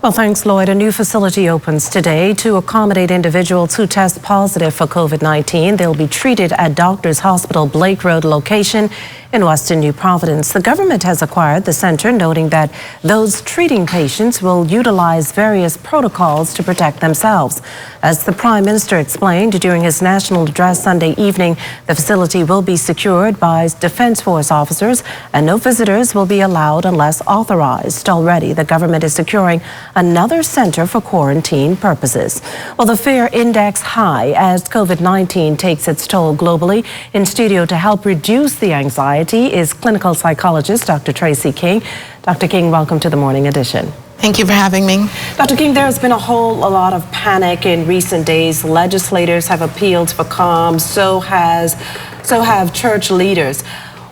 Well, thanks, Lloyd. A new facility opens today to accommodate individuals who test positive for COVID-19. They'll be treated at Doctors Hospital Blake Road location in Western New Providence. The government has acquired the center, noting that those treating patients will utilize various protocols to protect themselves. As the Prime Minister explained during his national address Sunday evening, the facility will be secured by Defence Force officers and no visitors will be allowed unless authorized. Already, the government is securing another center for quarantine purposes. Well, the fear index high as COVID-19 takes its toll globally. In studio to help reduce the anxiety is clinical psychologist Dr. Tracy King. Dr. King, welcome to the Morning Edition. Thank you for having me. Dr. King, there's been a lot of panic in recent days. Legislators have appealed for calm, so have church leaders.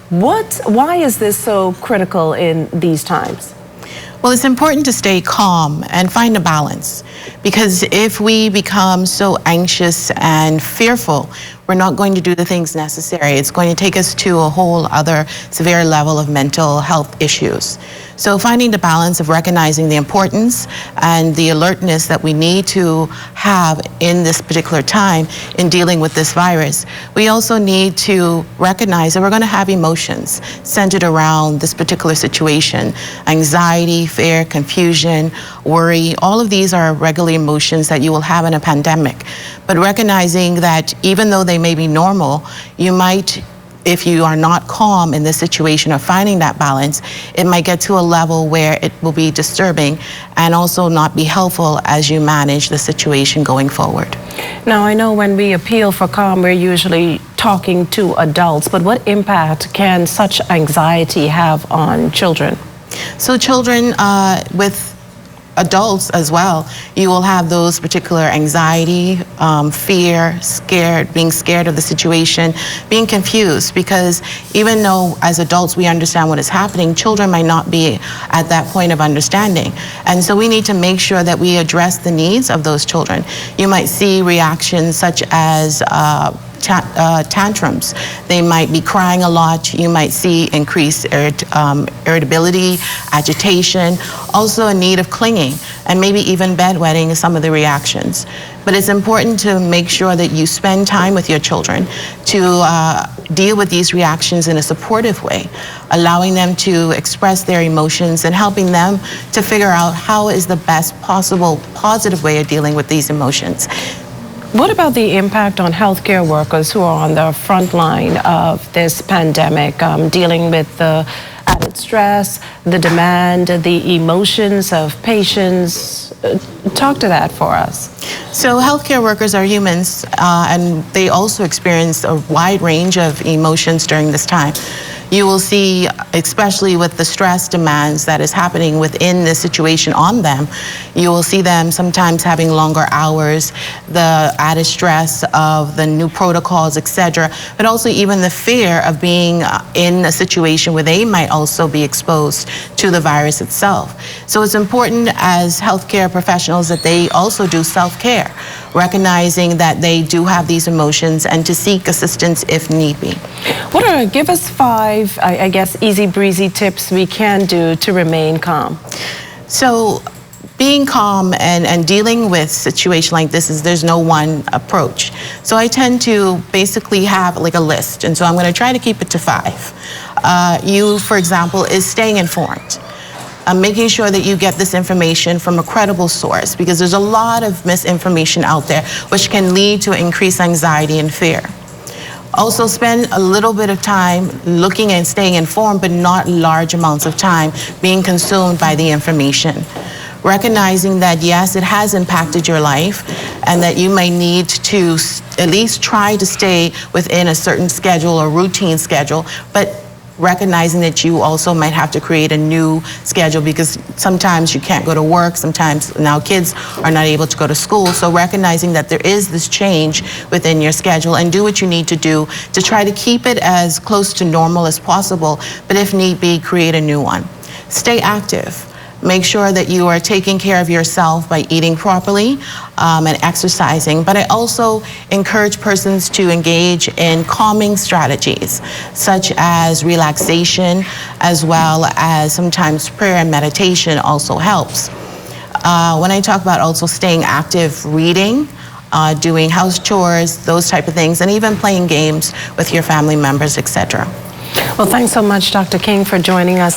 Why is this so critical in these times? Well, it's important to stay calm and find a balance, because if we become so anxious and fearful, we're not going to do the things necessary. It's going to take us to a whole other severe level of mental health issues. So finding the balance of recognizing the importance and the alertness that we need to have in this particular time in dealing with this virus. We also need to recognize that we're going to have emotions centered around this particular situation. Anxiety, fear, confusion, worry, all of these are regular emotions that you will have in a pandemic. But recognizing that even though they may be normal, you might, if you are not calm in this situation or finding that balance, it might get to a level where it will be disturbing and also not be helpful as you manage the situation going forward. Now, I know when we appeal for calm, we're usually talking to adults, but what impact can such anxiety have on children? So children with adults as well, you will have those particular anxiety, fear, being scared of the situation, being confused, because even though as adults we understand what is happening, children might not be at that point of understanding. And so we need to make sure that we address the needs of those children. You might see reactions such as tantrums. They might be crying a lot. You might see increased irritability, agitation, also a need of clinging, and maybe even bedwetting is some of the reactions. But it's important to make sure that you spend time with your children to deal with these reactions in a supportive way, allowing them to express their emotions and helping them to figure out how is the best possible positive way of dealing with these emotions. What about the impact on healthcare workers who are on the front line of this pandemic, dealing with the added stress, the demand, the emotions of patients? Talk to that for us. So healthcare workers are humans, and they also experience a wide range of emotions during this time. You will see, especially with the stress demands that is happening within the situation on them, you will see them sometimes having longer hours, the added stress of the new protocols, etc., but also even the fear of being in a situation where they might also be exposed to the virus itself. So it's important as healthcare professionals that they also do self-care, recognizing that they do have these emotions and to seek assistance if need be. Give us 5, I guess, easy breezy tips we can do to remain calm. So being calm and dealing with situations like this there's no one approach. So I tend to basically have like a list, and so I'm going to try to keep it to 5. You, for example, is staying informed. Making sure that you get this information from a credible source, because there's a lot of misinformation out there which can lead to increased anxiety and fear. Also spend a little bit of time looking and staying informed, but not large amounts of time being consumed by the information. Recognizing that yes, it has impacted your life and that you may need to at least try to stay within a certain schedule or routine schedule, but recognizing that you also might have to create a new schedule, because sometimes you can't go to work, sometimes now kids are not able to go to school. So recognizing that there is this change within your schedule, and do what you need to do to try to keep it as close to normal as possible, but if need be, create a new one. Stay active. Make sure that you are taking care of yourself by eating properly and exercising. But I also encourage persons to engage in calming strategies, such as relaxation, as well as sometimes prayer and meditation also helps. When I talk about also staying active, reading, doing house chores, those type of things, and even playing games with your family members, etc. Well, thanks so much, Dr. King, for joining us.